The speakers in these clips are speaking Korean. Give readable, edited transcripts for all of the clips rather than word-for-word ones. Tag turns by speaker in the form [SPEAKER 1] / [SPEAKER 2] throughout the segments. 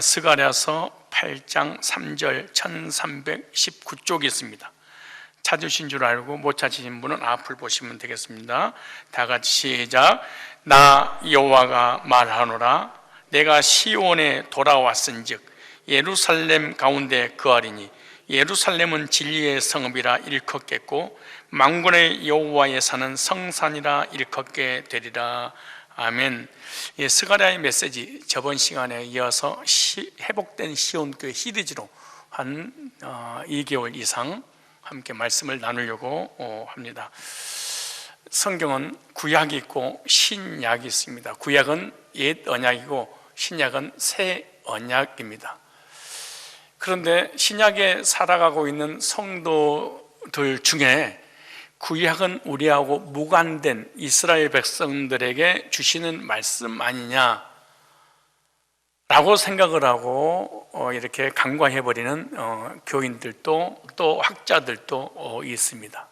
[SPEAKER 1] 스가랴서 8장 3절 1319쪽이 있습니다. 찾으신 줄 알고 못 찾으신 분은 앞을 보시면 되겠습니다. 다 같이 시작. 나 여호와가 말하노라. 내가 시온에 돌아왔은즉 예루살렘 가운데 거하리니 예루살렘은 진리의 성읍이라 일컫겠고 만군의 여호와의 산은 성산이라 일컫게 되리라. 아멘. 스가랴의 메시지 저번 시간에 이어서 회복된 시온교회 시리즈로 한 2개월 이상 함께 말씀을 나누려고 합니다. 성경은 구약이 있고 신약이 있습니다. 구약은 옛 언약이고 신약은 새 언약입니다. 그런데 신약에 살아가고 있는 성도들 중에 구약은 우리하고 무관된 이스라엘 백성들에게 주시는 말씀 아니냐 라고 생각을 하고 이렇게 간과해버리는 교인들도 또 학자들도 있습니다.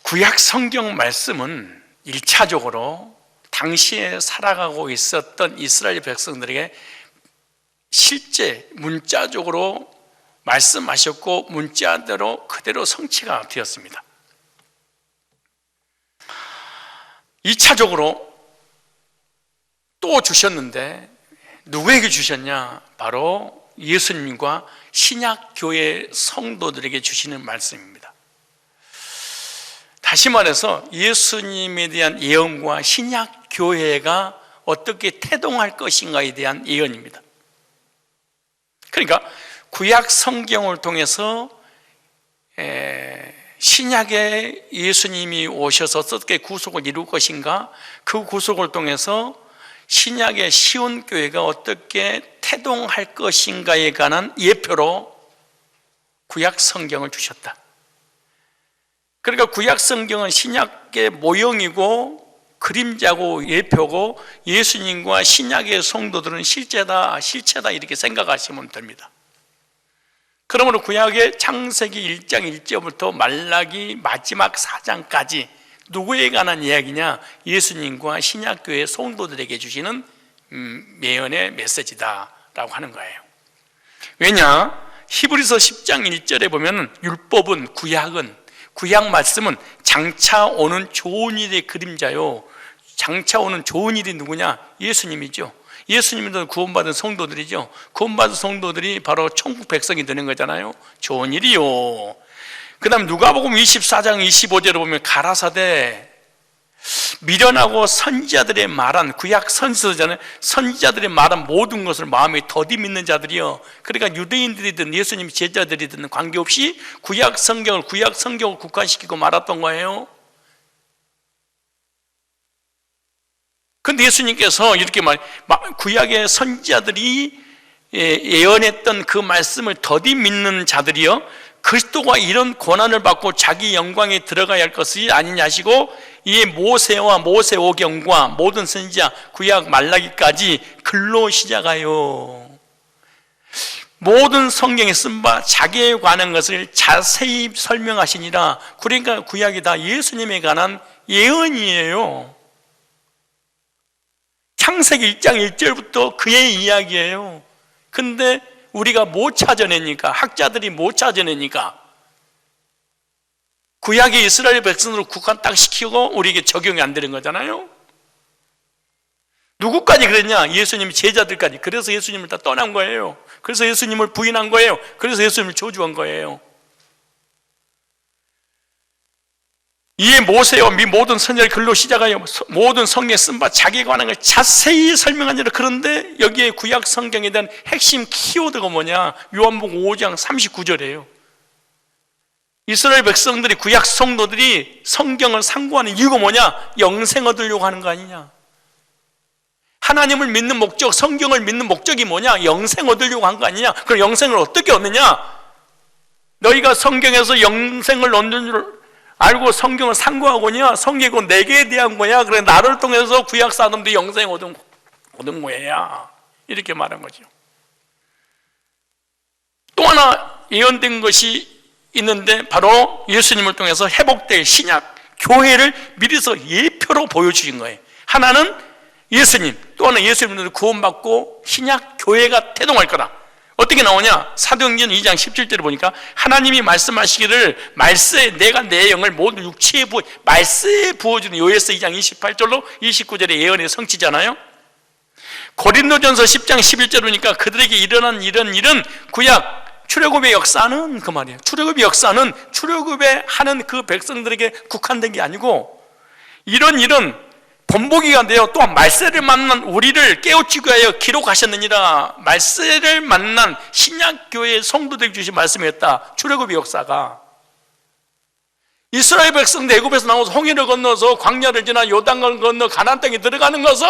[SPEAKER 1] 구약 성경 말씀은 1차적으로 당시에 살아가고 있었던 이스라엘 백성들에게 실제 문자적으로 말씀하셨고 문자대로 그대로 성취가 되었습니다. 2차적으로 또 주셨는데 누구에게 주셨냐? 바로 예수님과 신약교회 성도들에게 주시는 말씀입니다. 다시 말해서 예수님에 대한 예언과 신약교회가 어떻게 태동할 것인가에 대한 예언입니다. 그러니까 구약 성경을 통해서 신약에 예수님이 오셔서 어떻게 구속을 이룰 것인가, 그 구속을 통해서 신약의 시온교회가 어떻게 태동할 것인가에 관한 예표로 구약 성경을 주셨다. 그러니까 구약 성경은 신약의 모형이고 그림자고 예표고 예수님과 신약의 성도들은 실체다 이렇게 생각하시면 됩니다. 그러므로 구약의 창세기 1장 1절부터 말라기 마지막 4장까지 누구에 관한 이야기냐? 예수님과 신약교회 성도들에게 주시는 예언의 메시지다라고 하는 거예요. 왜냐? 히브리서 10장 1절에 보면 율법은 구약 말씀은 장차 오는 좋은 일의 그림자요. 장차 오는 좋은 일이 누구냐? 예수님이죠. 예수님은 구원받은 성도들이죠. 구원받은 성도들이 바로 천국 백성이 되는 거잖아요. 좋은 일이요. 그 다음 누가복음 24장 25절을 보면 가라사대 미련하고 선지자들의 말한, 구약 선지자잖아요. 선지자들의 말한 모든 것을 마음에 더디 믿는 자들이요. 그러니까 유대인들이든 예수님의 제자들이든 관계없이 구약 성경을 국한시키고 말았던 거예요. 그런데 예수님께서 이렇게 구약의 선지자들이 예언했던 그 말씀을 더디 믿는 자들이요, 그리스도가 이런 고난을 받고 자기 영광에 들어가야 할 것이 아니냐 하시고, 이에 모세와 모세오경과 모든 선지자 구약 말라기까지 글로 시작하여 모든 성경에 쓴 바 자기에 관한 것을 자세히 설명하시니라. 그러니까 구약이 다 예수님에 관한 예언이에요. 창세기 1장 1절부터 그의 이야기예요. 근데 우리가 못 찾아내니까, 학자들이 못 찾아내니까 구약의 이스라엘 백성으로 국한 딱 시키고 우리에게 적용이 안 되는 거잖아요. 누구까지 그랬냐? 예수님의 제자들까지. 그래서 예수님을 다 떠난 거예요. 그래서 예수님을 부인한 거예요. 그래서 예수님을 저주한 거예요. 이에 모세와 모든 선지자를 글로 시작하여 모든 성경에 쓴 바 자기에 관한 걸 자세히 설명하니라. 그런데 여기에 구약 성경에 대한 핵심 키워드가 뭐냐? 요한복음 5장 39절이에요. 이스라엘 백성들이, 구약 성도들이 성경을 상고하는 이유가 뭐냐? 영생 얻으려고 하는 거 아니냐? 하나님을 믿는 목적, 성경을 믿는 목적이 뭐냐? 영생 얻으려고 한 거 아니냐? 그럼 영생을 어떻게 얻느냐? 너희가 성경에서 영생을 얻는 줄 알고 성경을 상고하고냐? 성경은 내게 대한 거야. 그래, 나를 통해서 구약 사람들이 영생 얻은 거야. 이렇게 말한 거죠. 또 하나 예언된 것이 있는데 바로 예수님을 통해서 회복될 신약 교회를 미리서 예표로 보여주신 거예요. 하나는 예수님, 또 하나 예수님들은 구원받고 신약 교회가 태동할 거다. 어떻게 나오냐? 사도행전 2장 17절에 보니까 하나님이 말씀하시기를 말세에 내가 내 영을 모든 육체에 말세에 부어주는 요에서 2장 28절로 29절의 예언의 성취잖아요. 고린도전서 10장 11절 보니까 그들에게 일어난 이런 일은 구약 출애굽의 역사는 그 말이에요. 출애굽의 역사는 출애굽에 하는 그 백성들에게 국한된 게 아니고 이런 일은 본보기가 되어 또한 말세를 만난 우리를 깨우치기 위하여 기록하셨느니라. 말세를 만난 신약교회의 성도들에게 주신 말씀이었다. 출애굽의 역사가 이스라엘 백성들 애굽에서 나와서 홍해를 건너서 광야를 지나 요단강을 건너 가나안 땅에 들어가는 것은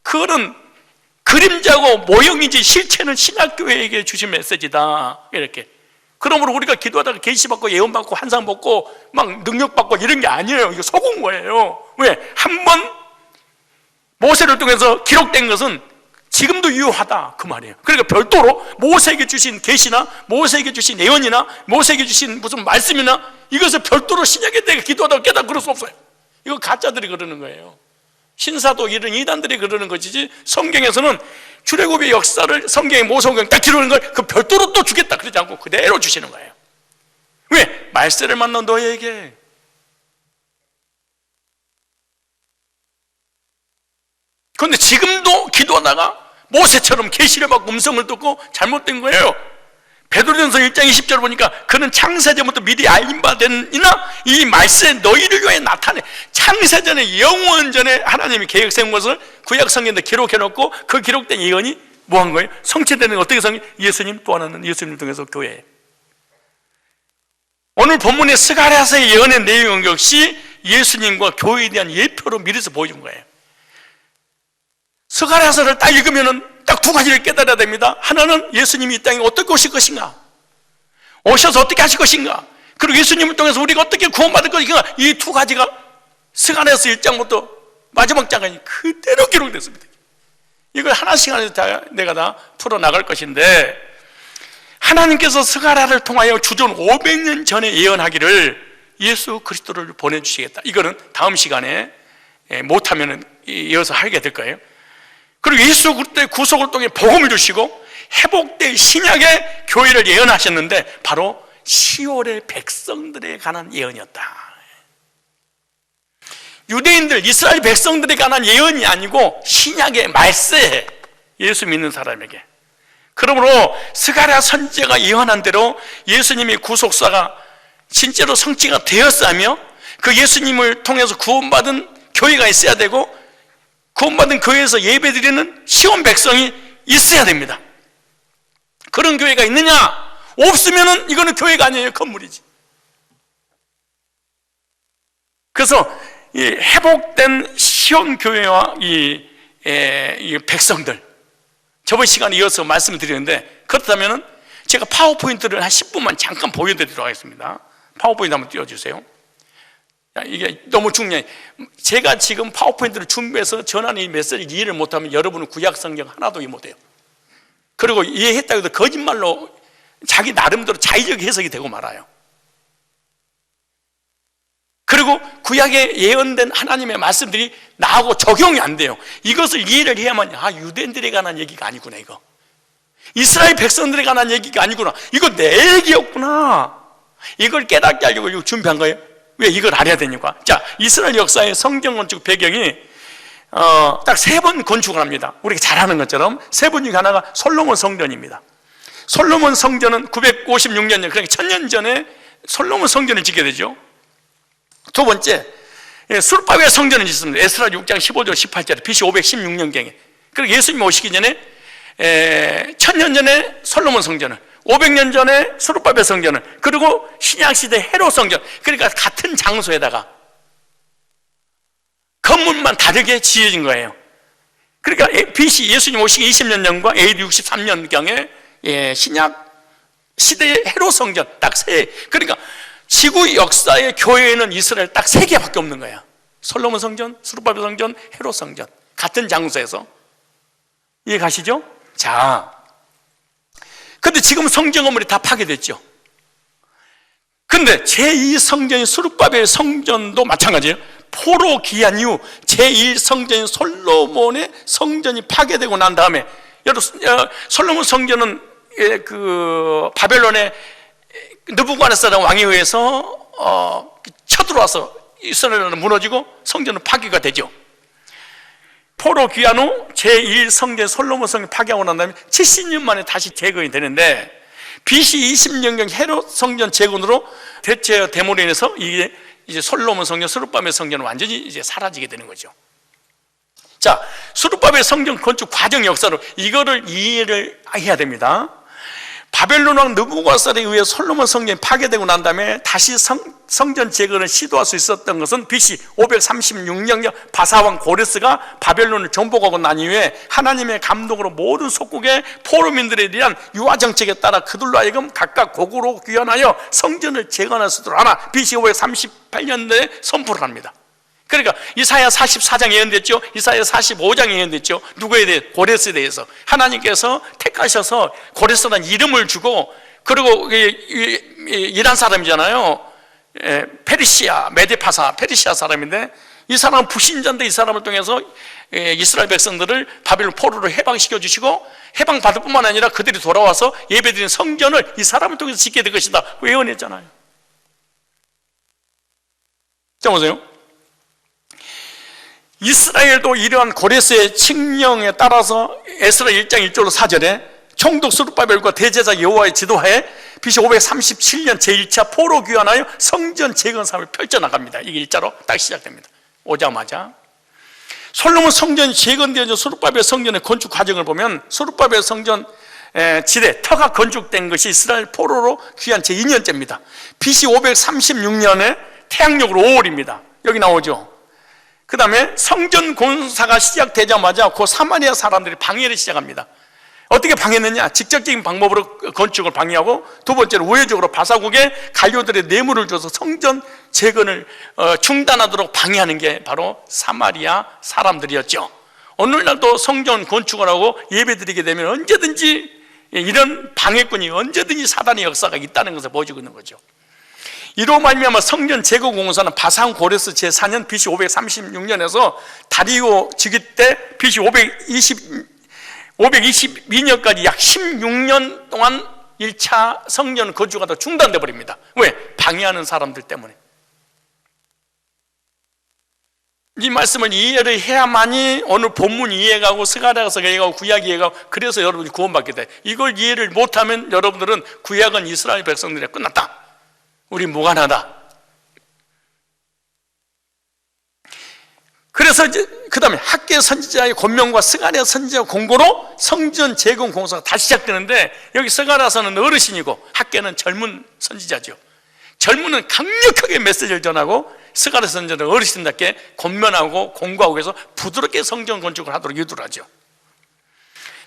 [SPEAKER 1] 그거는 그림자고 모형이지 실체는 신약교회에게 주신 메시지다. 이렇게. 그러므로 우리가 기도하다가 계시받고 예언받고 환상받고 막 능력받고 이런 게 아니에요. 이거 속은 거예요. 왜? 한 번 모세를 통해서 기록된 것은 지금도 유효하다 그 말이에요. 그러니까 별도로 모세에게 주신 계시나 모세에게 주신 예언이나 모세에게 주신 무슨 말씀이나 이것을 별도로 신약에 대해 기도하다가 깨닫고 그럴 수 없어요. 이거 가짜들이 그러는 거예요. 신사도 이런 이단들이 그러는 것이지 성경에서는 출애굽의 역사를 성경의 모세오경 딱 기록하는 걸 그 별도로 또 주겠다 그러지 않고 그대로 주시는 거예요. 왜? 말세를 만난 너에게. 그런데 지금도 기도하다가 모세처럼 계시를 받고 음성을 듣고 잘못된 거예요. 베드로전서 1장 20절 보니까 그는 창세전부터 미리 알림 바되니나 이 말세 너희를 위해 나타내. 창세전에 영원전에 하나님이 계획 세운 것을 구약 성경에 기록해놓고 그 기록된 예언이 뭐한 거예요? 성취되는 어떻게 예수님 또 하나는 예수님 통해서 교회. 오늘 본문의 스가랴서의 예언의 내용 역시 예수님과 교회에 대한 예표로 미리서 보여준 거예요. 스가랴서를 딱 읽으면은 딱 두 가지를 깨달아야 됩니다. 하나는 예수님이 이 땅에 어떻게 오실 것인가, 오셔서 어떻게 하실 것인가, 그리고 예수님을 통해서 우리가 어떻게 구원받을 것인가. 이 두 가지가 스가랴서 1장부터 마지막 장까지 그대로 기록됐습니다. 이걸 하나씩 내가 다 풀어나갈 것인데, 하나님께서 스가랴를 통하여 주전 500년 전에 예언하기를 예수 그리스도를 보내주시겠다. 이거는 다음 시간에 못하면 이어서 하게 될 거예요. 그리고 예수 그리스도의 구속을 통해 복음을 주시고 회복될 신약의 교회를 예언하셨는데 바로 시올의 백성들에 관한 예언이었다. 유대인들, 이스라엘 백성들에 관한 예언이 아니고 신약의 말세, 예수 믿는 사람에게. 그러므로 스가랴 선지자가 예언한 대로 예수님의 구속사가 진짜로 성취가 되었으며 그 예수님을 통해서 구원받은 교회가 있어야 되고 구원받은 교회에서 예배드리는 시온 백성이 있어야 됩니다. 그런 교회가 있느냐? 없으면은 이거는 교회가 아니에요. 건물이지. 그래서 이 회복된 시온 교회와 이 백성들, 저번 시간에 이어서 말씀을 드리는데, 그렇다면은 제가 파워포인트를 한 10분만 잠깐 보여드리도록 하겠습니다. 파워포인트 한번 띄워주세요. 이게 너무 중요해요. 제가 지금 파워포인트를 준비해서 전하는 이 메시지를 이해를 못하면 여러분은 구약 성경 하나도 이해 못해요. 그리고 이해했다고 해도 거짓말로 자기 나름대로 자의적 해석이 되고 말아요. 그리고 구약에 예언된 하나님의 말씀들이 나하고 적용이 안 돼요. 이것을 이해를 해야만, 유대인들에 관한 얘기가 아니구나, 이거. 이스라엘 백성들에 관한 얘기가 아니구나. 이거 내 얘기였구나. 이걸 깨닫게 하려고 이거 준비한 거예요. 왜 이걸 알아야 되니까? 자, 이스라엘 역사의 성경 건축 배경이 딱 세 번 건축을 합니다. 우리가 잘 아는 것처럼 세 번 중에 하나가 솔로몬 성전입니다. 솔로몬 성전은 956년 전, 그러니까 1000년 전에 솔로몬 성전을 짓게 되죠. 두 번째, 수르바벨 성전을 짓습니다. 에스라 6장 15절 18절에 BC 516년경에. 그리고 예수님 오시기 전에 1000년 전에 솔로몬 성전을, 500년 전에 수르바벨 성전을, 그리고 신약시대 헤롯 성전, 그러니까 같은 장소에다가 건물만 다르게 지어진 거예요. 그러니까 BC 예수님 오시기 20년 전과 AD 63년경에 신약 시대의 헤롯 성전 딱 세. 그러니까 지구 역사의 교회에는 이스라엘 딱 세 개밖에 없는 거야. 솔로몬 성전, 수르바벨 성전, 헤롯 성전, 같은 장소에서. 이해 가시죠? 자, 근데 지금 성전 건물이 다 파괴됐죠. 근데 제2성전인 수르바벨 성전도 마찬가지예요. 포로 귀환 이후 제1성전인 솔로몬의 성전이 파괴되고 난 다음에, 솔로몬 성전은 그 바벨론의 느부갓네살 왕에 의해서 쳐들어와서 이스라엘은 무너지고 성전은 파괴가 되죠. 포로 귀환 후 제1성전 솔로몬 성전 파괴하고 난 다음에 70년 만에 다시 재건이 되는데, BC 20년경 헤롯 성전 재건으로 대물로 인해서 이제 솔로몬 성전, 스룹바벨 성전은 완전히 이제 사라지게 되는 거죠. 자, 스룹바벨 성전 건축 과정 역사로 이거를 이해를 해야 됩니다. 바벨론 왕 느부갓네살에 의해 솔로몬 성전이 파괴되고 난 다음에 다시 성전 재건을 시도할 수 있었던 것은 BC 536년 바사왕 고레스가 바벨론을 정복하고 난 이후에 하나님의 감동으로 모든 속국의 포로민들에 대한 유화 정책에 따라 그들로 하여금 각각 고국으로 귀환하여 성전을 재건할 수 있도록 하나 BC 538년도에 선포를 합니다. 그러니까 이사야 44장에 예언됐죠. 이사야 45장에 예언됐죠. 누구에 대해? 고레스에 대해서 하나님께서 택하셔서 고레스라는 이름을 주고, 그리고 이란 사람이잖아요. 페르시아, 메데파사, 페르시아 사람인데, 이 사람은 불신자인데 이 사람을 통해서 이스라엘 백성들을 바벨론 포로로 해방시켜 주시고, 해방받을 뿐만 아니라 그들이 돌아와서 예배드리는 성전을 이 사람을 통해서 짓게 될 것이다 예언했잖아요. 자, 보세요. 이스라엘도 이러한 고레스의 칙령에 따라서 에스라 1장 1절로 4절에 총독 스룹바벨과 대제사 여호와의 지도하에 BC 537년 제1차 포로 귀환하여 성전 재건 사업을 펼쳐나갑니다. 이게 일자로 딱 시작됩니다. 오자마자 솔로몬 성전이 재건되어진 스룹바벨 성전의 건축 과정을 보면, 스룹바벨 성전 지대 터가 건축된 것이 이스라엘 포로로 귀환 제2년째입니다. BC 536년에 태양력으로 5월입니다. 여기 나오죠. 그 다음에 성전 공사가 시작되자마자 그 사마리아 사람들이 방해를 시작합니다. 어떻게 방해했느냐? 직접적인 방법으로 건축을 방해하고, 두 번째로 우회적으로 바사국에 관료들의 뇌물을 줘서 성전 재건을 중단하도록 방해하는 게 바로 사마리아 사람들이었죠. 오늘날도 성전 건축을 하고 예배드리게 되면 언제든지 이런 방해꾼이, 언제든지 사단의 역사가 있다는 것을 보여주고 있는 거죠. 이로 말미암아 성전 재건 공사는 바산 고레스 제4년 BC 536년에서 다리오 즉위 때 BC 522년까지 약 16년 동안 1차 성전 건축가 다 중단돼 버립니다. 왜? 방해하는 사람들 때문에. 이 말씀을 이해를 해야만이 오늘 본문 이해가고 스가랴서 이해가고 구약 이해가고, 그래서 여러분이 구원받게 돼. 이걸 이해를 못하면 여러분들은 구약은 이스라엘 백성들이 끝났다, 우리 무관하다. 그래서 이제 그 다음에 학계 선지자의 권명과 스가랴 선지자 공고로 성전 재건 공사가 다시 시작되는데, 여기 스가랴서는 어르신이고 학계는 젊은 선지자죠. 젊은은 강력하게 메시지를 전하고, 스가랴 선지자는 어르신답게 권면하고 공고하고 해서 부드럽게 성전 건축을 하도록 유도를 하죠.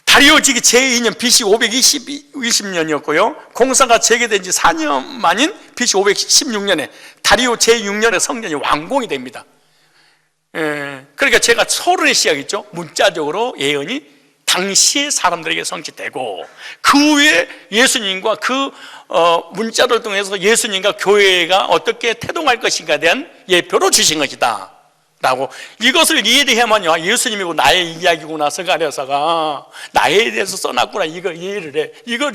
[SPEAKER 1] 다리오 즉위 제2년 BC 520년이었고요. 공사가 재개된 지 4년 만인 BC 516년에 다리오 제6년에 성전이 완공이 됩니다. 그러니까 제가 서론의 시작이죠. 문자적으로 예언이 당시의 사람들에게 성취되고, 그 후에 예수님과 그 문자를 통해서 예수님과 교회가 어떻게 태동할 것인가에 대한 예표로 주신 것이다 라고, 이것을 이해를 해야만요, 예수님이고 나의 이야기구나, 스가랴서가 나에 대해서 써놨구나, 이걸 이해를 해. 이걸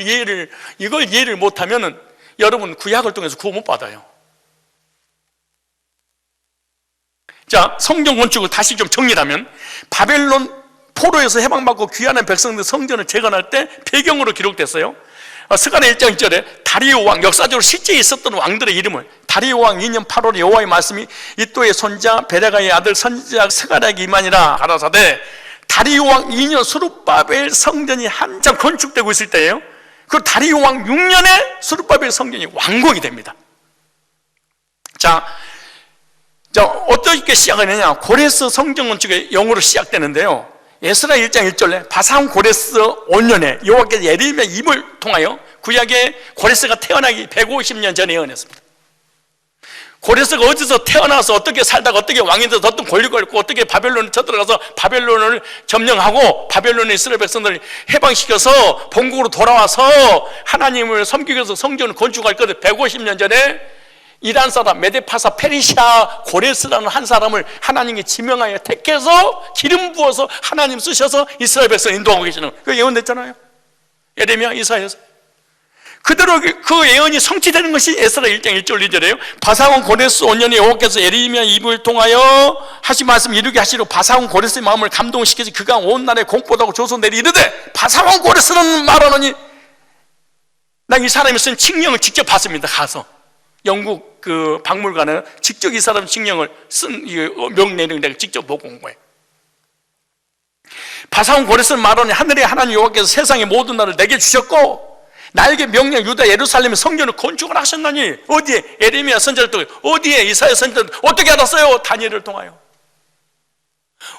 [SPEAKER 1] 이해를 못하면은 여러분 구약을 통해서 구원 못 받아요. 자, 성전 건축을 다시 좀 정리하면, 바벨론 포로에서 해방받고 귀환한 백성들 성전을 재건할 때 배경으로 기록됐어요. 스가랴 1장 1절에 다리오 왕, 역사적으로 실제 있었던 왕들의 이름을, 다리오 왕 2년 8월에 여호와의 말씀이 이또의 손자 베레가의 아들 선지자 스가랴에게 임하니라 가라사대, 다리오 왕 2년 스룹바벨 성전이 한참 건축되고 있을 때예요. 그 다리오 왕 6년에 스룹바벨 성전이 완공이 됩니다. 자, 어떻게 시작하느냐? 고레스 성전 건축의 영으로 시작되는데요. 에스라 1장 1절에 바산 고레스 5년에 여호와께서 예레미야 입을 통하여 구약의 고레스가 태어나기 150년 전에 예언했습니다. 고레스가 어디서 태어나서 어떻게 살다가 어떻게 왕이 돼서 어떤 권력을 얻고 어떻게 바벨론을 쳐들어가서 바벨론을 점령하고 바벨론의 이스라엘 백성들을 해방시켜서 본국으로 돌아와서 하나님을 섬기기 위해서 성전을 건축할 것을 150년 전에 이란 사람 메데파사 페르시아 고레스라는 한 사람을 하나님께 지명하여 택해서 기름 부어서 하나님 쓰셔서 이스라엘 백성 인도하고 계시는 그 예언됐잖아요. 예레미야, 이사야에서. 그대로 그 예언이 성취되는 것이 에스라 1장 1절 2절이에요. 바사온 고레스 온년에 여호와께서 예레미야 입을 통하여 하신 말씀 이루게 하시려 바사온 고레스의 마음을 감동시키지 그가 온 날에 공포하고 조소내리 이르되 바사온 고레스는 말하노니, 나 이 사람이 쓴 칙령을 직접 봤습니다. 가서 영국 그 박물관에 직접 이 사람 칙령을 쓴 명내를 내가 직접 보고 온 거예요. 바사온 고레스는 말하노니 하늘의 하나님 여호와께서 세상의 모든 나라를 내게 주셨고 나에게 명령 유다 예루살렘의 성전을 건축을 하셨나니, 어디에? 예레미야 선지자를 통해. 어디에? 이사야 선지자를 어떻게 알았어요? 다니엘을 통하여.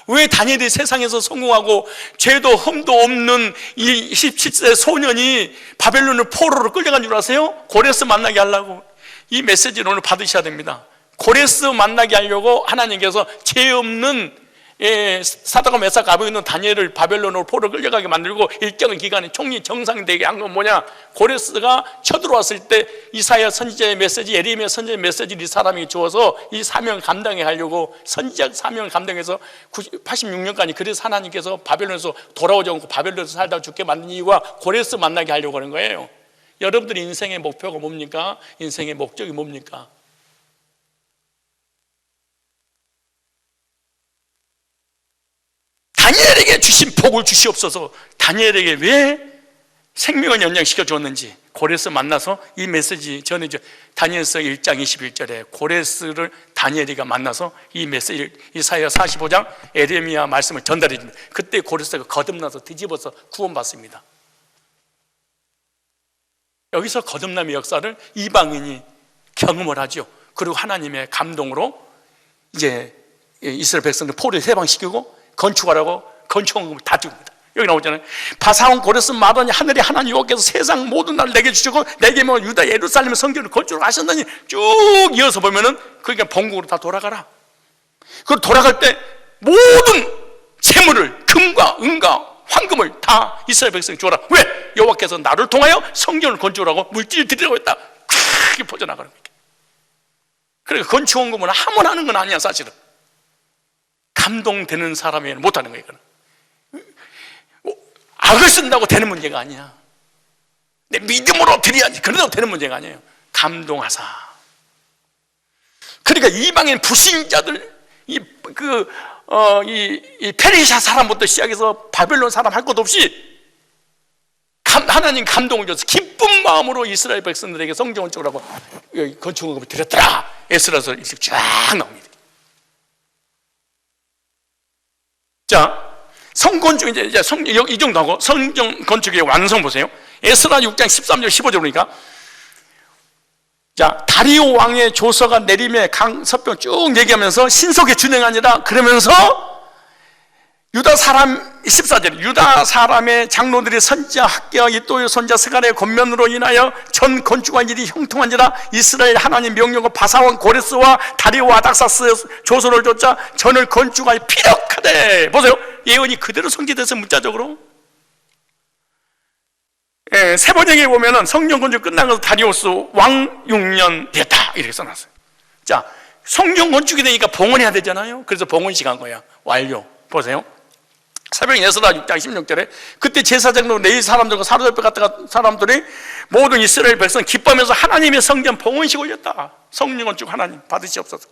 [SPEAKER 1] 왜 다니엘이 세상에서 성공하고 죄도 흠도 없는 이 17세 소년이 바벨론을 포로로 끌려간 줄 아세요? 고레스 만나게 하려고. 이 메시지를 오늘 받으셔야 됩니다. 고레스 만나게 하려고 하나님께서 죄 없는 사드락 메삭 아베고니고 다니엘을 바벨론으로 포로 끌려가게 만들고 일정한 기간에 총리 정상되게 한 건 뭐냐? 고레스가 쳐들어왔을 때 이사야 선지자의 메시지, 예레미야 선지자의 메시지를 이 사람이 주어서 이 사명을 감당해 하려고, 선지자 사명을 감당해서 86년까지 그래서 하나님께서 바벨론에서 돌아오지 않고 바벨론에서 살다가 죽게 만든 이유가 고레스 만나게 하려고 하는 거예요. 여러분들이 인생의 목표가 뭡니까? 인생의 목적이 뭡니까? 다니엘에게 주신 복을 주시옵소서. 다니엘에게 왜 생명을 연장시켜 주었는지 고레스 만나서 이 메시지 전해줘. 다니엘서 1장 21절에 고레스를 다니엘이가 만나서 이 메시지, 이사야 45장 에레미야 말씀을 전달해 줍니다. 그때 고레스가 거듭나서 뒤집어서 구원받습니다. 여기서 거듭남의 역사를 이방인이 경험을 하죠. 그리고 하나님의 감동으로 이제 이스라엘 백성들 포로에 해방시키고 건축하라고 건축원금을 다 줍니다. 여기 나오잖아요. 바사온 고레스 말하니 하늘의 하나님 여호와께서 세상 모든 나라를 내게 주시고 내게 뭐 유다 예루살렘 성전을 건축을 하셨다니, 쭉 이어서 보면은 그러니까 본국으로 다 돌아가라. 그 돌아갈 때 모든 재물을 금과 은과 황금을 다 이스라엘 백성에 주어라. 왜? 여호와께서 나를 통하여 성전을 건축하라고 물질을 드리라고 했다. 크게 퍼져나가는 거예요. 그러니까 건축원금은 아무나 하는 건 아니야. 사실은 감동되는 사람이 못하는 거예요. 악을 쓴다고 되는 문제가 아니야. 내 믿음으로 드려야지. 그래도 되는 문제가 아니에요. 감동하사. 그러니까 이방인 불신자들, 이 페르시아 사람부터 시작해서 바벨론 사람 할 것 없이 하나님 감동을 줘서 기쁜 마음으로 이스라엘 백성들에게 성전 건축을 하고 건축원금을 드렸더라. 에스라서 일찍 쫙 나옵니다. 자, 성건축, 이제 이 정도 하고 성전 건축의 완성 보세요. 에스라 6장 13절 15절 보니까, 자, 다리오 왕의 조서가 내림에 강 서평 쭉 얘기하면서 신속에 준행하니라. 그러면서 유다 사람 14절, 유다 사람의 장로들이 선지자 학계와 이또의 손자 스가랴의 권면으로 인하여 전 건축한 일이 형통한지라. 이스라엘 하나님 명령과 바사원 고레스와 다리오 아닥사스 조서를 쫓아 전을 건축하여 피력하되. 보세요, 예언이 그대로 성취돼서 문자적으로. 세번역에 보면은 성전 건축 끝난 것은 다리오스 왕 6년 됐다 이렇게 써놨어요. 자, 성전 건축이 되니까 봉헌해야 되잖아요. 그래서 봉헌식 한 거야. 완료. 보세요. 새벽 에스라 6장 16절에 그때 제사장도 레위 사람들과 사로잡혀 갔다가 사람들이 모든 이스라엘 백성 기뻐하면서 하나님의 성전 봉헌식 올렸다. 성전 건축 하나님 받으시옵소서.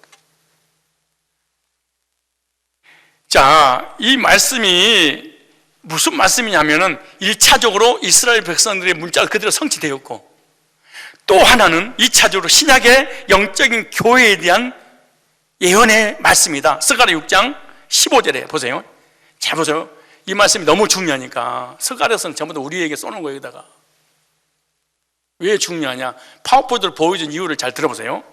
[SPEAKER 1] 자, 이 말씀이 무슨 말씀이냐면은 1차적으로 이스라엘 백성들의 문자가 그대로 성취되었고, 또 하나는 2차적으로 신약의 영적인 교회에 대한 예언의 말씀이다. 스가랴 6장 15절에 보세요. 잘 보세요. 이 말씀이 너무 중요하니까 스가랴서는 전부 다 우리에게 쏘는 거예요. 여기다가 왜 중요하냐, 파워포인트를 보여준 이유를 잘 들어보세요.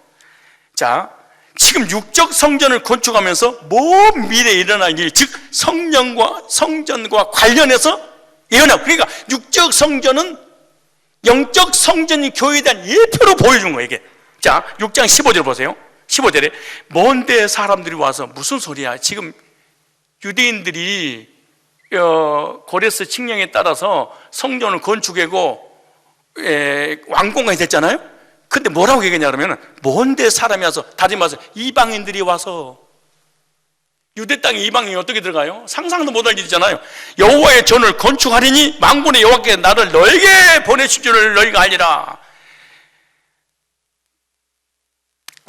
[SPEAKER 1] 자, 지금 육적 성전을 건축하면서 먼 미래에 일어날 일, 즉 성전과 관련해서 예언하고, 그러니까 육적 성전은 영적 성전인 교회에 대한 예표로 보여준 거예요. 이게. 자, 6장 15절 보세요. 15절에 먼데 사람들이 와서 무슨 소리야, 지금 유대인들이 고레스 칙령에 따라서 성전을 건축하고 완공이 됐잖아요. 근데 뭐라고 얘기했냐 그러면 먼데 사람이 와서, 다시 말해서 이방인들이 와서. 유대 땅에 이방인이 어떻게 들어가요? 상상도 못할 일이잖아요. 여호와의 전을 건축하리니 만군의 여호와께 나를 너에게 보내실 줄을 너희가 알리라.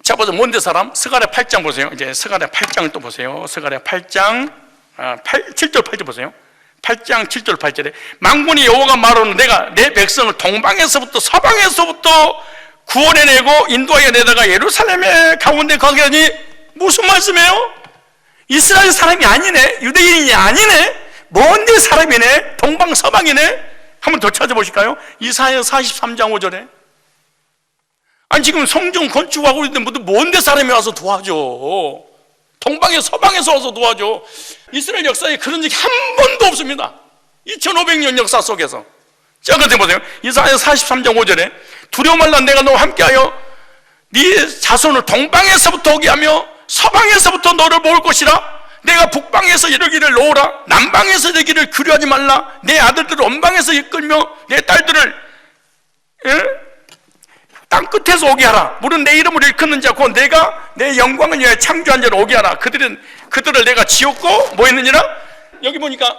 [SPEAKER 1] 자, 보세요. 먼데 사람, 스가랴 8장 보세요. 이제 스가랴 8장을 또 보세요. 스가랴 8장 7절 8절 보세요. 8장 7절 8절에 만군의 여호와가 말하는 내가 내 백성을 동방에서부터 서방에서부터 구원해내고 인도하여 내다가 예루살렘의 가운데 가게 하니, 무슨 말씀이에요? 이스라엘 사람이 아니네, 유대인이 아니네, 먼데 사람이네, 동방 서방이네. 한번 더 찾아보실까요? 이사야 43장 5절에 아니 지금 성전 건축하고 있는데 먼데 사람이 와서 도와줘. 동방에 서방에서 와서 도와줘. 이스라엘 역사에 그런 적이 한 번도 없습니다. 2500년 역사 속에서. 자, 그때 보세요. 이사야 43장 5절에 두려워 말라, 내가 너와 함께하여 네 자손을 동방에서부터 오게 하며 서방에서부터 너를 모을 것이라. 내가 북방에서 이르기를 놓으라, 남방에서 이르기를 규류하지 말라. 내 아들들을 원방에서 이끌며 내 딸들을 땅 끝에서 오게 하라. 물은 내 이름을 일컫는 자 곧 내가 내 영광을 위하여 창조한 자를 오게 하라. 그들을 내가 지었고 뭐 했느니라. 여기 보니까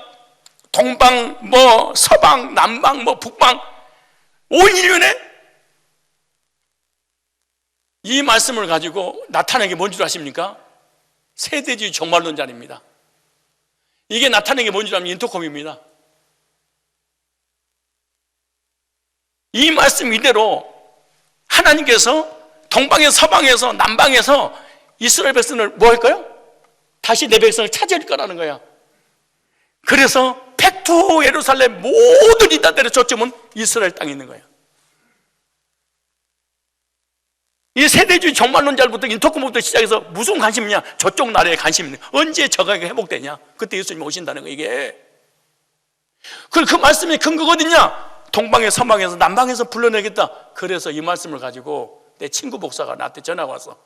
[SPEAKER 1] 동방 뭐 서방 남방 뭐 북방 온 인류네. 이 말씀을 가지고 나타낸 게 뭔 줄 아십니까? 세대주의 종말론자입니다. 이게 나타낸 게 뭔 줄 아면 인터콤입니다. 이 말씀 이대로 하나님께서 동방에서 서방에서 남방에서 이스라엘 백성을 뭐 할까요? 다시 내 백성을 찾아올 거라는 거야. 그래서 백투 예루살렘 모든 이단들의 초점은 이스라엘 땅에 있는 거야. 이 세대주의 종말론자부터 인터콤부터 시작해서 무슨 관심이냐? 저쪽 나라에 관심이 있는. 언제 저가 회복되냐? 그때 예수님이 오신다는 거. 이게 그 말씀의 근거가 어딨냐? 동방에 서방에서 남방에서 불러내겠다. 그래서 이 말씀을 가지고 내 친구 목사가 나한테 전화가 와서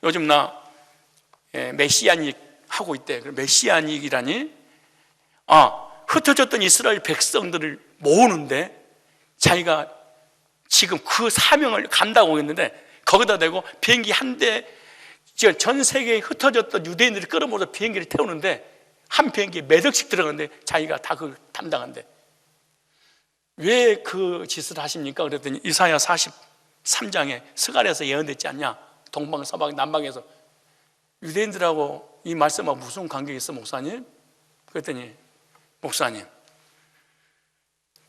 [SPEAKER 1] 요즘 나 메시아닉 하고 있대. 메시아닉이라니 흩어졌던 이스라엘 백성들을 모으는데 자기가 지금 그 사명을 간다고 했는데 거기다 대고 비행기 한 대, 전 세계에 흩어졌던 유대인들이 끌어모아서 비행기를 태우는데 한 비행기에 몇 억씩 들어가는데 자기가 다 그걸 담당한대. 왜 그 짓을 하십니까? 그랬더니 이사야 43장에 스가랴에서 예언됐지 않냐? 동방, 서방, 남방에서 유대인들하고 이 말씀하고 무슨 관계가 있어, 목사님? 그랬더니 목사님,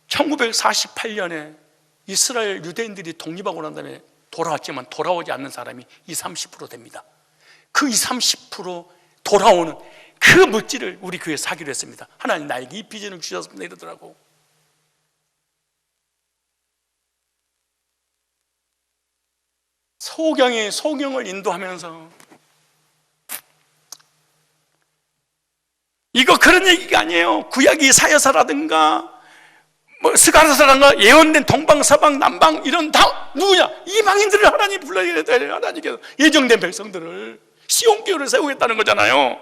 [SPEAKER 1] 1948년에 이스라엘 유대인들이 독립하고 난 다음에 돌아왔지만 돌아오지 않는 사람이 20-30% 됩니다. 그 20-30% 돌아오는 그 물질을 우리 교회에 사기로 했습니다. 하나님 나에게 이 비전을 주셨습니다 이러더라고. 소경을 인도하면서 이거 그런 얘기가 아니에요. 구약 이사야서라든가 뭐 스가랴서라든가 예언된 동방 서방 남방 이런 다 누구냐? 이방인들을 하나님 불러야 돼요. 하나님께서 예정된 백성들을 시온교회를 세우겠다는 거잖아요.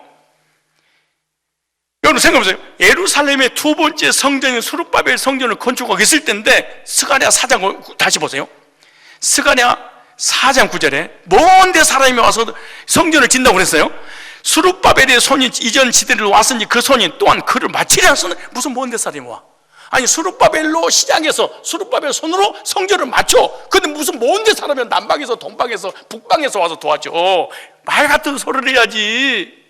[SPEAKER 1] 여러분 생각해보세요. 예루살렘의 두 번째 성전인 수룹바벨 성전을 건축하고 있을 때인데 스가랴 4장 다시 보세요. 스가랴 4장 9절에 먼데 사람이 와서 성전을 짓는다고 그랬어요. 수룹바벨의 손이 이전 지대를 왔으니 그 손이 또한 그를 마치려 하소는. 무슨 먼데 사람이 와? 아니 수룹바벨로 시작해서 수룹바벨 손으로 성전을 맞춰. 근데 무슨 먼데 사람이 남방에서 동방에서 북방에서 와서 도와줘. 말 같은 소리를 해야지.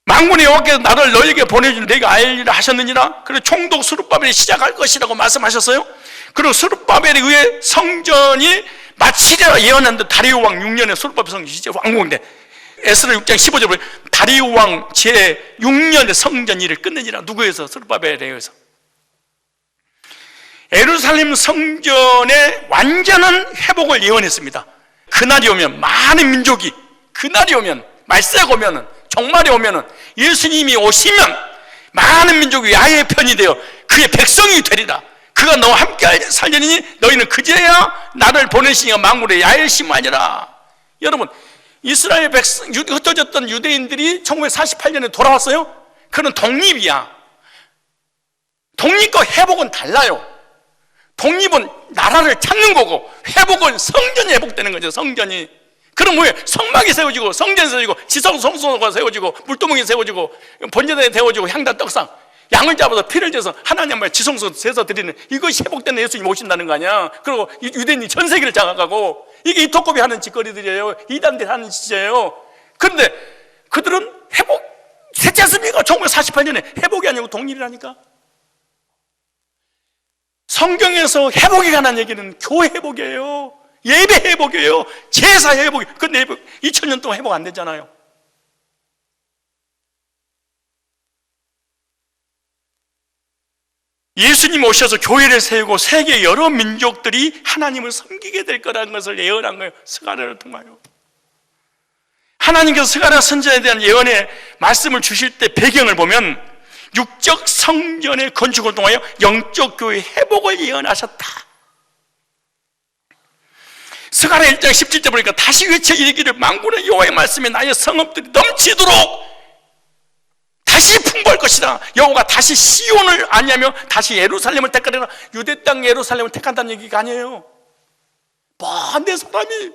[SPEAKER 1] 만군의 여호와께서 나를 너에게 보내줄 내가 알리라 하셨느니라. 그리고 총독 수룹바벨이 시작할 것이라고 말씀하셨어요. 그리고 수룹바벨에 의해 성전이 마치리라 예언한데 다리오 왕 6년에 수룹바벨 성전이 이제 완공돼. 에스라 6장 15절에 보면 다리오 왕 제 6년에 성전 일을 끝내니라. 누구에서? 수룹바벨에 의해서. 예루살렘 성전의 완전한 회복을 예언했습니다. 그날이 오면 많은 민족이, 그날이 오면 말세가 오면은 종말이 오면은 예수님이 오시면 많은 민족이 야훼의 편이 되어 그의 백성이 되리라. 그가 너와 함께 살려니 너희는 그제야 나를 보내시니가 만군의 야훼를 심하니라. 여러분 이스라엘 백성 흩어졌던 유대인들이 1948년에 돌아왔어요. 그건 독립이야. 독립과 회복은 달라요. 독립은 나라를 찾는 거고, 회복은 성전이 회복되는 거죠. 성전이. 그럼 뭐예요? 성막이 세워지고, 성전이 세워지고, 지성성소가 세워지고, 물두멍이 세워지고, 번제단이 세워지고, 향단 떡상, 양을 잡아서 피를 져서 하나님 앞에 지성소 세서 드리는, 이것이 회복되는 예수님이 오신다는 거 아니야. 그리고 유대인이 전 세계를 장악하고, 이게 이토kop이 하는 짓거리들이에요. 이단들이 하는 짓이에요. 그런데 그들은 했지 않습니까? 1948년에 회복이 아니고 독립이라니까. 성경에서 회복에 관한 얘기는 교회 회복이에요. 예배 회복이에요. 제사 회복. 근데 2000년 동안 회복 안 됐잖아요. 예수님 오셔서 교회를 세우고 세계 여러 민족들이 하나님을 섬기게 될 거라는 것을 예언한 거예요. 스가랴를 통하여. 하나님께서 스가랴 선지자에 대한 예언의 말씀을 주실 때 배경을 보면 육적 성전의 건축을 통하여 영적 교회의 회복을 예언하셨다. 스가랴 1장 17절 보니까 다시 외쳐 이르기를 만군의 여호와의 말씀에 나의 성읍들이 넘치도록 다시 풍부할 것이다. 여호와가 다시 시온을 아니하며 다시 예루살렘을 택하리라. 유대 땅 예루살렘을 택한다는 얘기가 아니에요. 반대 사람이.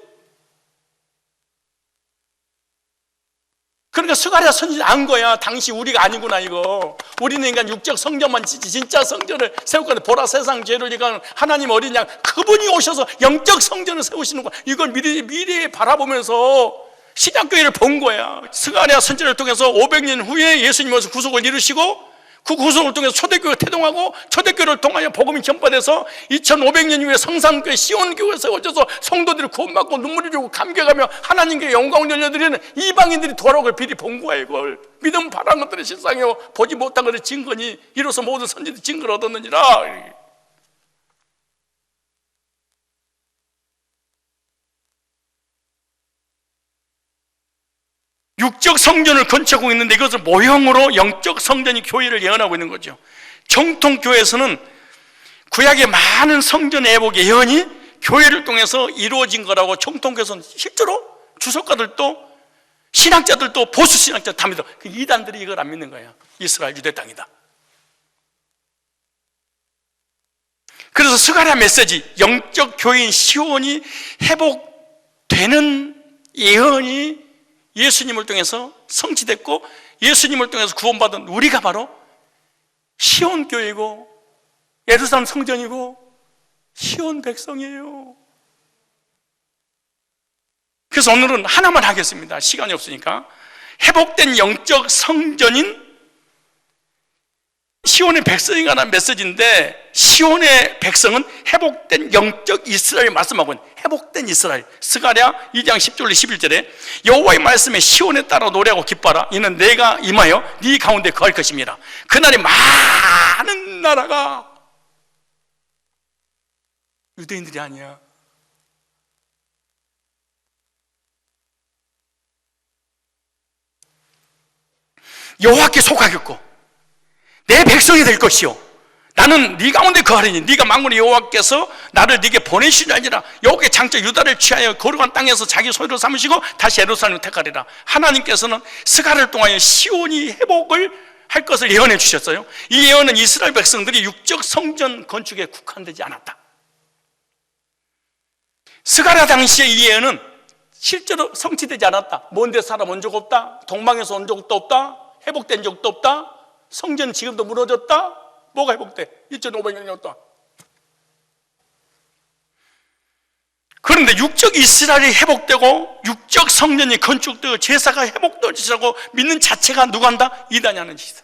[SPEAKER 1] 그러니까 스가랴 선지자 안 거야. 당시 우리가 아니구나 이거. 우리는 인간 육적 성전만 지지 진짜 성전을 세울 건데 보라 세상 죄를 이간 하나님 어린 양 그분이 오셔서 영적 성전을 세우시는 거야. 이걸 미래에 바라보면서 신약교회를 본 거야. 스가랴 선지자를 통해서 500년 후에 예수님 오셔서 구속을 이루시고 그 구속을 통해서 초대교회가 태동하고 초대교회를 통하여 복음이 전파돼서 2500년 후에 성삼교회 시온교회가 세워져서 성도들이 구원받고 눈물이 흘리고 감격하며 하나님께 영광을 돌려드리는 이방인들이 돌아오길 미리 본 거야. 이걸 믿음 바란 것들의 실상이요 보지 못한 것의 증거니 이로써 모든 선지들이 증거를 얻었느니라. 육적 성전을 건축하고 있는데 이것을 모형으로 영적 성전이 교회를 예언하고 있는 거죠. 정통교회에서는 구약의 많은 성전 회복 예언이 교회를 통해서 이루어진 거라고 정통교회에서는 실제로 주석가들도 신학자들도 보수 신학자 다 믿어. 그 이단들이 이걸 안 믿는 거예요. 이스라엘 유대 땅이다. 그래서 스가랴 메시지 영적 교회인 시온이 회복되는 예언이 예수님을 통해서 성취됐고 예수님을 통해서 구원받은 우리가 바로 시온 교회이고 예루살렘 성전이고 시온 백성이에요. 그래서 오늘은 하나만 하겠습니다. 시간이 없으니까. 회복된 영적 성전인 시온의 백성에 관한 메시지인데 시온의 백성은 회복된 영적 이스라엘 말씀하고 있는 회복된 이스라엘. 스가랴 2장 10절 11절에 여호와의 말씀에 시온에 따라 노래하고 기뻐하라. 이는 내가 임하여 네 가운데 거할 것입니다. 그날에 많은 나라가 유대인들이 아니야. 여호와께 속하겠고 내 백성이 될 것이요 나는 네 가운데 거하리니 네가 만군의 여호와께서 나를 네게 보내시니 아니라 여호와의 장차 유다를 취하여 거룩한 땅에서 자기 소유로 삼으시고 다시 예루살렘을 택하리라. 하나님께서는 스가랴를 통하여 시온이 회복을 할 것을 예언해 주셨어요. 이 예언은 이스라엘 백성들이 육적 성전 건축에 국한되지 않았다. 스가랴 당시의 이 예언은 실제로 성취되지 않았다. 먼 데 살아 온 적 없다. 동방에서 온 적도 없다. 회복된 적도 없다. 성전 지금도 무너졌다. 뭐가 회복돼? 2500년이었다. 그런데 육적 이스라엘이 회복되고 육적 성전이 건축되고 제사가 회복되고 믿는 자체가 누가 한다? 이단이 하는 짓이다.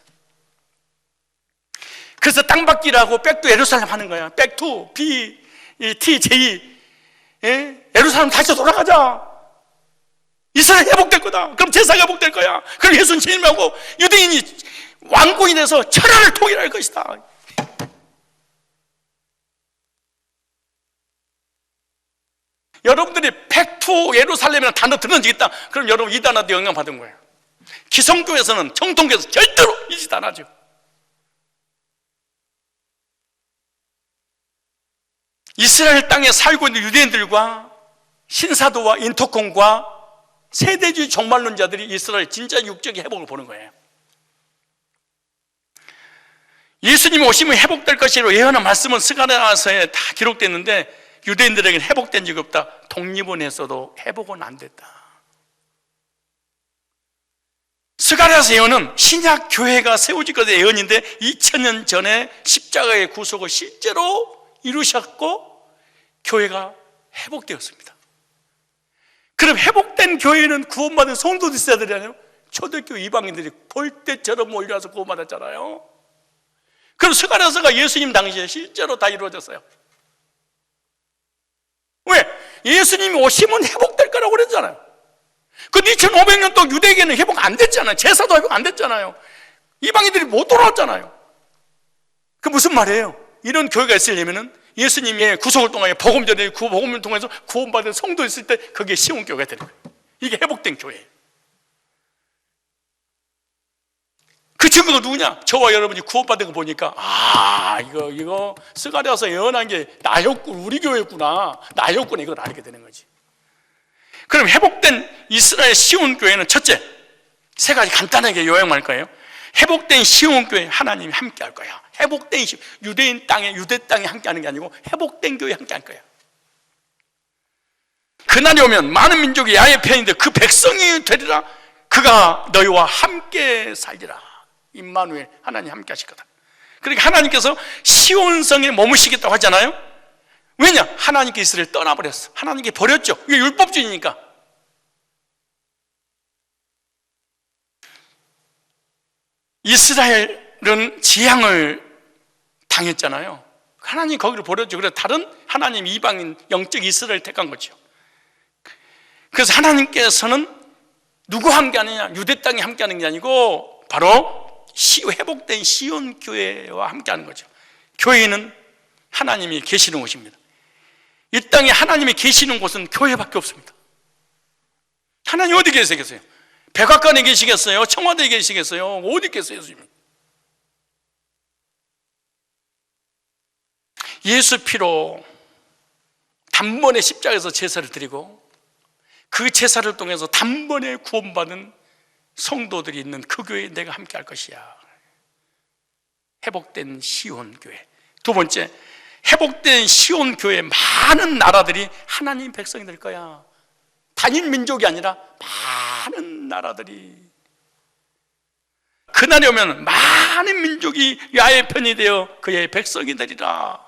[SPEAKER 1] 그래서 땅받기라고 백두 예루살렘 하는 거야. 백투 BTJ 예루살렘 다시 돌아가자. 이스라엘 회복될 거다. 그럼 제사가 회복될 거야. 그럼 예수님 재림하고 유대인이 왕국이 돼서 천하를 통일할 것이다. 여러분들이 백투 예루살렘이라는 단어 들은 적 있다. 그럼 여러분 이단한테 영향받은 거예요. 기성교에서는 정통교에서 절대로 이 짓 안 하죠. 이스라엘 땅에 살고 있는 유대인들과 신사도와 인터콘과 세대주의 종말론자들이 이스라엘 진짜 육적의 회복을 보는 거예요. 예수님이 오시면 회복될 것이라고 예언한 말씀은 스가랴서에 다 기록됐는데 유대인들에게는 회복된 적이 없다. 독립은 했어도 회복은 안 됐다. 스가랴서 예언은 신약 교회가 세워질 것의 예언인데 2000년 전에 십자가의 구속을 실제로 이루셨고 교회가 회복되었습니다. 그럼 회복된 교회는 구원받은 성도도 있어야 되잖아요. 초대교회 이방인들이 벌떼처럼 몰려와서 구원받았잖아요. 그럼 스가랴서가 예수님 당시에 실제로 다 이루어졌어요. 왜? 예수님이 오시면 회복될 거라고 그랬잖아요. 근데 2500년 동안 유대계는 회복 안 됐잖아요. 제사도 회복 안 됐잖아요. 이방인들이 못 돌아왔잖아요. 그 무슨 말이에요? 이런 교회가 있으려면은 예수님의 구속을 통하여 복음 전에 그 복음을 통해서 구원받은 성도 있을 때 그게 시온 교회가 되는 거예요. 이게 회복된 교회예요. 그 증거가 누구냐? 저와 여러분이 구원받은 거 보니까 이거 스가랴서 예언한 게 나였군, 우리 교회였구나, 나였구나, 이걸 알게 되는 거지. 그럼 회복된 이스라엘 시온 교회는 첫째, 세 가지 간단하게 요약할 거예요. 회복된 시온 교회 하나님이 함께 할 거야. 회복된 유대인 땅에, 유대 땅에 함께 하는 게 아니고 회복된 교회에 함께 할 거야. 그날이 오면 많은 민족이 야의 편인데 그 백성이 되리라. 그가 너희와 함께 살리라. 임마누엘, 하나님 함께 하실 거다. 그러니까 하나님께서 시온성에 머무시겠다고 하잖아요. 왜냐? 하나님께 이스라엘을 떠나버렸어. 하나님께 버렸죠. 이게 율법주의니까. 이스라엘은 재앙을 당했잖아요. 하나님 거기를 버렸죠. 그래서 다른 하나님 이방인 영적 이스라엘을 택한 거죠. 그래서 하나님께서는 누구와 함께 하느냐? 유대 땅에 함께 하는 게 아니고 바로 회복된 시온 교회와 함께 하는 거죠. 교회는 하나님이 계시는 곳입니다. 이 땅에 하나님이 계시는 곳은 교회밖에 없습니다. 하나님 어디 계시겠어요? 백악관에 계시겠어요? 청와대에 계시겠어요? 어디 계세요? 예수 피로 단번에 십자가에서 제사를 드리고 그 제사를 통해서 단번에 구원받은 성도들이 있는 그 교회에 내가 함께 할 것이야. 회복된 시온 교회. 두 번째, 회복된 시온 교회 많은 나라들이 하나님 백성이 될 거야. 단일 민족이 아니라 많은 나라들이. 그날이 오면 많은 민족이 야의 편이 되어 그의 백성이 되리라.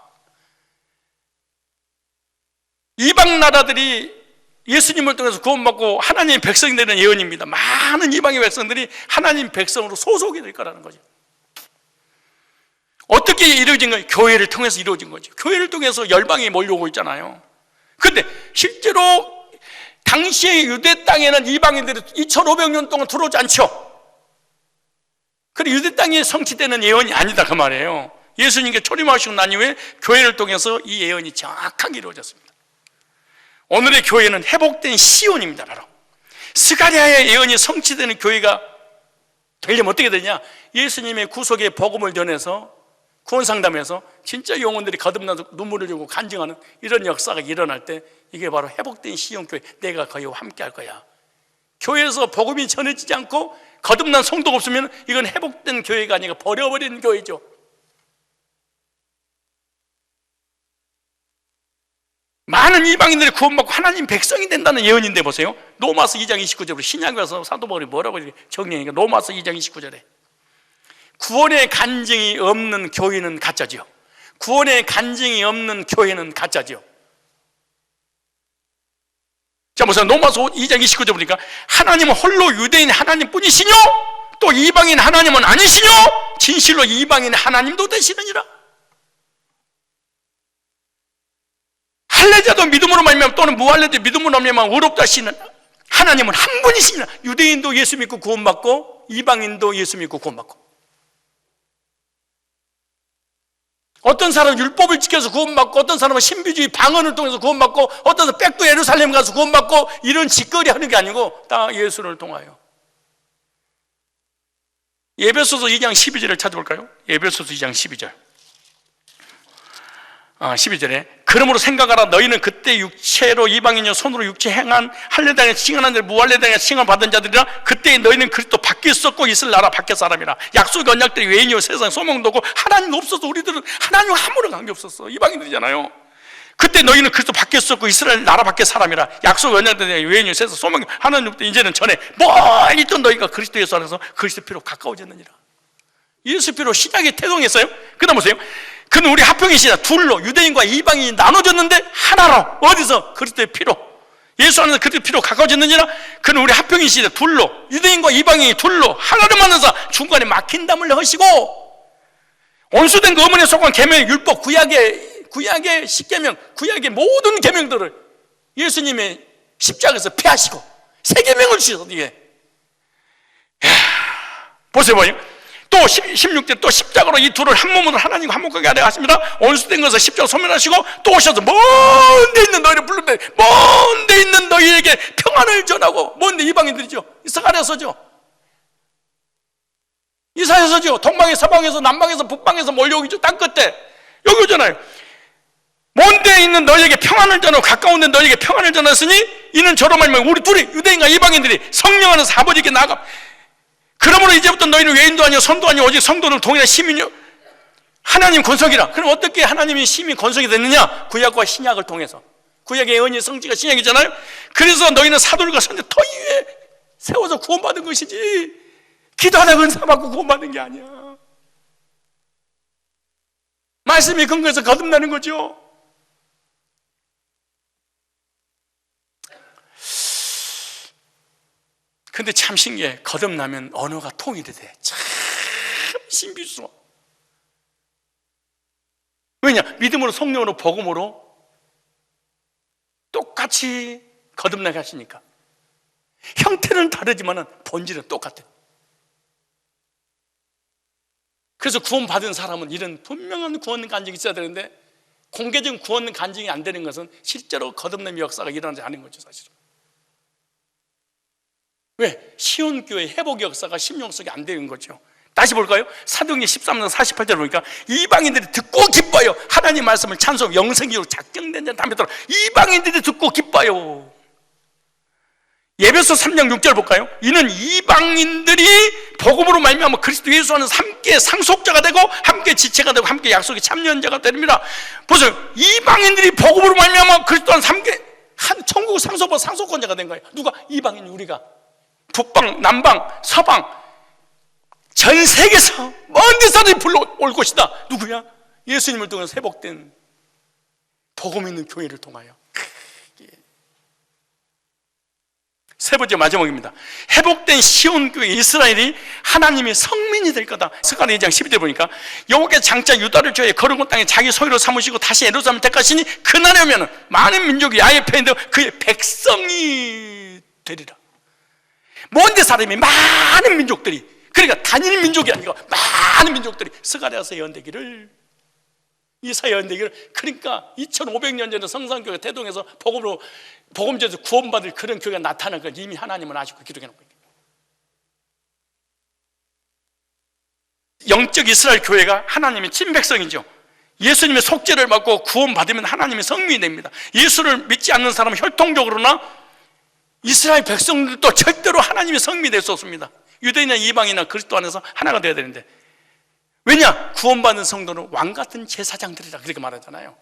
[SPEAKER 1] 이방 나라들이 예수님을 통해서 구원받고 하나님의 백성이 되는 예언입니다. 많은 이방의 백성들이 하나님 백성으로 소속이 될 거라는 거죠. 어떻게 이루어진 거예요? 교회를 통해서 이루어진 거죠. 교회를 통해서 열방이 몰려오고 있잖아요. 그런데 실제로 당시의 유대 땅에는 이방인들이 2500년 동안 들어오지 않죠. 그래 유대 땅이 성취되는 예언이 아니다 그 말이에요. 예수님께 초림하시고 난 이후에 교회를 통해서 이 예언이 정확하게 이루어졌습니다. 오늘의 교회는 회복된 시온입니다. 바로 스가랴의 예언이 성취되는 교회가 되려면 어떻게 되냐? 예수님의 구속의 복음을 전해서 구원상담에서 진짜 영혼들이 거듭나서 눈물을 흘리고 간증하는 이런 역사가 일어날 때 이게 바로 회복된 시온 교회, 내가 그와 함께 할 거야. 교회에서 복음이 전해지지 않고 거듭난 성도가 없으면 이건 회복된 교회가 아니라 버려버린 교회죠. 많은 이방인들이 구원받고 하나님 백성이 된다는 예언인데 보세요. 로마서 2장 29절에 신약에서 사도 바울이 뭐라고 정리하니까 로마서 2장 29절에 구원의 간증이 없는 교회는 가짜지요. 구원의 간증이 없는 교회는 가짜지요. 자 보세요. 로마서 2장 29절 보니까 하나님은 홀로 유대인 하나님뿐이시뇨 또 이방인 하나님은 아니시뇨 진실로 이방인 하나님도 되시느니라. 할례자도 믿음으로 말미암아 또는 무할례자도 믿음으로 말미암아 의롭다 하시는 하나님은 한 분이시니라. 유대인도 예수 믿고 구원받고 이방인도 예수 믿고 구원받고. 어떤 사람은 율법을 지켜서 구원받고 어떤 사람은 신비주의 방언을 통해서 구원받고 어떤 사람은 백도 예루살렘 가서 구원받고 이런 짓거리 하는 게 아니고 다 예수를 통하여. 에베소서 2장 12절을 찾아볼까요? 에베소서 2장 12절. 12절에 그러므로 생각하라. 너희는 그때 육체로 이방인이요 손으로 육체 행한 할례당에 칭언한 자들 무할례당에 칭언 받은 자들이라. 그때 너희는 그리스도 밖에 있었고 있을 나라 밖에 사람이라. 약속의 언약들이 외인이요 세상 소망도 없고 하나님 없어서 우리들은 하나님 아무런 관계 없었어. 이방인들이잖아요. 그때 너희는 그리스도 밖에 있었고 이스라엘 나라 밖에 사람이라. 약속의 언약들이 외인이요 세상 소망 하나님 없다. 이제는 전에 멀리 있던 너희가 그리스도 예수 안에서 그리스도 피로 가까워졌느니라. 예수 피로 신약이 태동했어요. 그 다음 보세요. 그는 우리 합병이시다. 둘로 유대인과 이방인이 나눠졌는데 하나로. 어디서? 그리스도의 피로. 예수 안에서 그리스도의 피로 가까워졌느니라. 그는 우리 합병이시다. 둘로 유대인과 이방인이 둘로 하나로 만나서 중간에 막힌 담을 허시고 온수된 그 어머니에 속한 계명의 율법 구약의 십계명 구약의 모든 계명들을 예수님의 십자가에서 폐하시고 새 계명을 주셔서 이게 보세요. 또 16절 또 십자가로 이 둘을 한 몸으로 하나님과 한목하게 하려 하십니다. 온수된 것을 십자가 소멸하시고 또 오셔서 먼 데 있는 너희를 부르되 먼 데 있는 너희에게 평안을 전하고. 먼 데 이방인들이죠. 이스라엘에서죠. 이사야서죠. 동방에서 서방에서 남방에서 북방에서 몰려오기죠. 땅끝에 여기 오잖아요. 먼 데에 있는 너희에게 평안을 전하고 가까운 데 너희에게 평안을 전하시니 이는 저로 말미암아 우리 둘이 유대인과 이방인들이 성령 안에서 아버지께 나아가. 그러므로 이제부터 너희는 외인도 아니요 선도 아니요 오직 성도는 동일한 시민이요 하나님 권속이라. 그럼 어떻게 하나님이 시민 권속이 됐느냐? 구약과 신약을 통해서. 구약의 예언이 성취가 신약이잖아요. 그래서 너희는 사도들과 선지 더 위에 세워서 구원받은 것이지 기도하다가 은사 받고 구원받은 게 아니야. 말씀이 근거해서 거듭나는 거죠. 근데 참 신기해. 거듭나면 언어가 통일이 돼. 참 신비스러워. 왜냐? 믿음으로 성령으로 복음으로 똑같이 거듭나게 하시니까. 형태는 다르지만 본질은 똑같아. 그래서 구원받은 사람은 이런 분명한 구원 간증이 있어야 되는데 공개적인 구원 간증이 안 되는 것은 실제로 거듭남의 역사가 일어나지 않은 거죠, 사실은. 왜? 시온교회 회복의 역사가 심령 속에 안 되는 거죠. 다시 볼까요? 사도행전 13장 48절 보니까 이방인들이 듣고 기뻐요. 하나님 말씀을 찬송 영생기로 작정된 자는 담에 들어 이방인들이 듣고 기뻐요. 예배서 3장 6절 볼까요? 이는 이방인들이 복음으로 말미암아 그리스도 예수 안에서 함께 상속자가 되고 함께 지체가 되고 함께 약속의 참여자가 됩니다. 보세요. 이방인들이 복음으로 말미암아 그리스도 안에서 함께 한 천국 상속권자가 된 거예요. 누가? 이방인 우리가. 북방, 남방, 서방 전 세계에서 먼 데서들이 불러올 것이다. 누구야? 예수님을 통해서 회복된 복음 있는 교회를 통하여. 세 번째 마지막입니다. 회복된 시온교회 이스라엘이 하나님의 성민이 될 거다. 스가랴 2장 12절 보니까 여호와께서 장차 유다를 저의 거룩한 땅에 자기 소유로 삼으시고 다시 예루살렘을 택하시니 그날에 오면 많은 민족이 야외 편인데 그의 백성이 되리라. 먼데 사람이 많은 민족들이, 그러니까 단일 민족이 아니고 많은 민족들이 스가랴서 예언되기를, 이사야 예언되기를, 그러니까 2500년 전에 성산교회가 태동해서 복음으로 복음제에서 구원받을 그런 교회가 나타난 걸 이미 하나님은 아시고 기록해 놓은 거예요. 영적 이스라엘 교회가 하나님의 친백성이죠. 예수님의 속죄를 받고 구원받으면 하나님의 성민이 됩니다. 예수를 믿지 않는 사람은 혈통적으로나 이스라엘 백성들도 절대로 하나님의 성민이 될 수 없습니다. 유대인이나 이방이나 그리스도 안에서 하나가 되어야 되는데, 왜냐? 구원받은 성도는 왕같은 제사장들이라 그렇게 말하잖아요.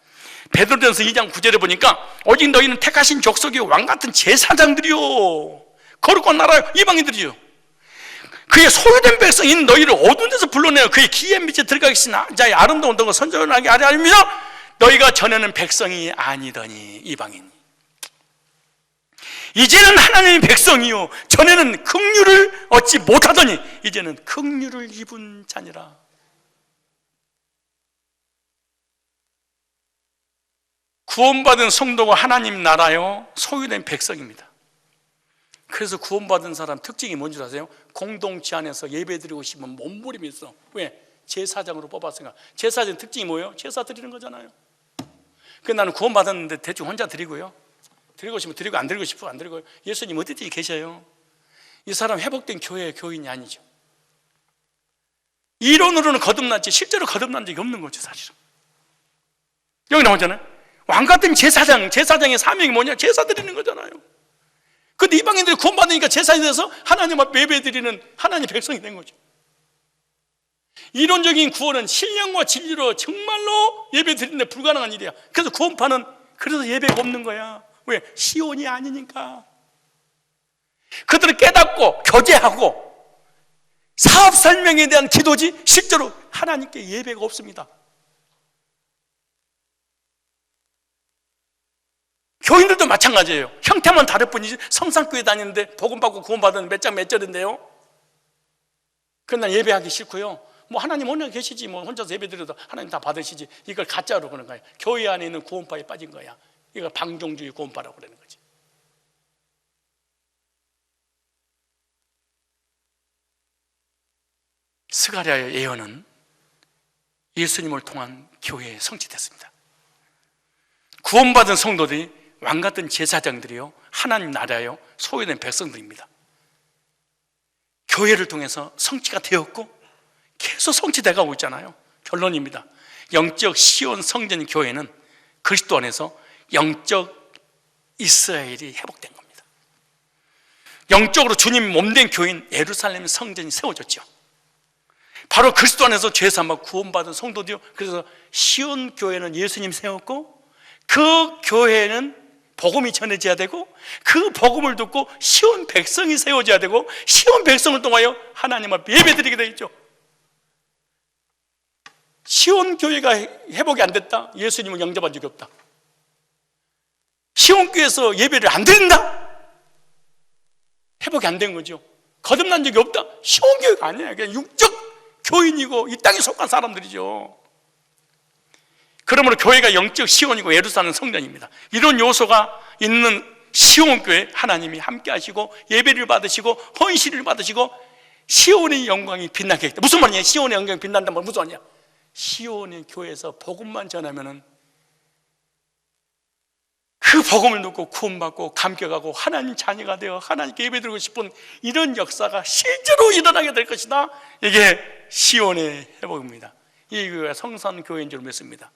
[SPEAKER 1] 베드로전서 2장 9절에 보니까 오직 너희는 택하신 족속이 왕같은 제사장들이요, 거룩한 나라요, 이방인들이요. 그의 소유된 백성인 너희를 어두운 데서 불러내어 그의 기의 밑에 들어가게 하신 자의 아름다운 동을 선전하게 하려 함이라. 너희가 전에는 백성이 아니더니 이방인, 이제는 하나님의 백성이요 전에는 긍휼을 얻지 못하더니 이제는 긍휼을 입은 자니라. 구원받은 성도가 하나님 나라요 소유된 백성입니다. 그래서 구원받은 사람 특징이 뭔지 아세요? 공동체 안에서 예배드리고 싶으면 몸부림이 있어. 왜? 제사장으로 뽑았으니까. 제사장 특징이 뭐예요? 제사 드리는 거잖아요. 그래서 나는 구원받았는데 대충 혼자 드리고요, 드리고 싶으면 드리고 안 드리고 싶으면 안 드리고. 예수님 어디든지 계셔요. 이 사람 회복된 교회의 교인이 아니죠. 이론으로는 거듭났지 실제로 거듭난 적이 없는 거죠, 사실은. 여기 나오잖아요. 왕같은 제사장의 사명이 뭐냐? 제사 드리는 거잖아요. 근데 이방인들이 구원받으니까 제사에 대해서 하나님 앞에 예배드리는 하나님의 백성이 된 거죠. 이론적인 구원은 신령과 진리로 정말로 예배드리는데 불가능한 일이야. 그래서 구원파는 그래서 예배가 없는 거야. 왜? 시온이 아니니까. 그들을 깨닫고 교제하고 사업 설명에 대한 기도지 실제로 하나님께 예배가 없습니다. 교인들도 마찬가지예요. 형태만 다를 뿐이지 성산교회 다니는데 복음 받고 구원받은 몇 장 몇 절인데요. 그러나 예배하기 싫고요. 뭐 하나님 혼자 계시지 뭐 혼자서 예배드려도 하나님 다 받으시지. 이걸 가짜로 그러는 거예요. 교회 안에 있는 구원파에 빠진 거야. 이걸 방종주의 구원파라고 그러는 거지. 스가랴의 예언은 예수님을 통한 교회에 성취됐습니다. 구원받은 성도들이 왕같은 제사장들이요, 하나님 나라요, 소유된 백성들입니다. 교회를 통해서 성취가 되었고 계속 성취돼가고 있잖아요. 결론입니다. 영적 시온 성전 교회는 그리스도 안에서 영적 이스라엘이 회복된 겁니다. 영적으로 주님 몸된 교회인 예루살렘 성전이 세워졌죠. 바로 그리스도 안에서 죄사함과 구원받은 성도들이요, 그래서 시온 교회는 예수님 세웠고 그 교회는 복음이 전해져야 되고 그 복음을 듣고 시온 백성이 세워져야 되고 시온 백성을 통하여 하나님 앞에 예배드리게 되겠죠. 시온 교회가 회복이 안 됐다? 예수님을 영접한 적이 없다. 시온 교회에서 예배를 안 드린다? 회복이 안 된 거죠. 거듭난 적이 없다? 시온 교회가 아니에요. 그냥 육적 교인이고 이 땅에 속한 사람들이죠. 그러므로 교회가 영적 시온이고 예루살렘 성전입니다. 이런 요소가 있는 시온교회 하나님이 함께 하시고 예배를 받으시고 헌신을 받으시고 시온의 영광이 빛나게 했다. 무슨 말이냐? 시온의 영광이 빛난다는 말 무슨 말이냐? 시온의 교회에서 복음만 전하면은 그 복음을 듣고 구원받고 감격하고 하나님 자녀가 되어 하나님께 예배드리고 싶은 이런 역사가 실제로 일어나게 될 것이다. 이게 시온의 회복입니다. 이 교회가 성산교회인 줄 믿습니다.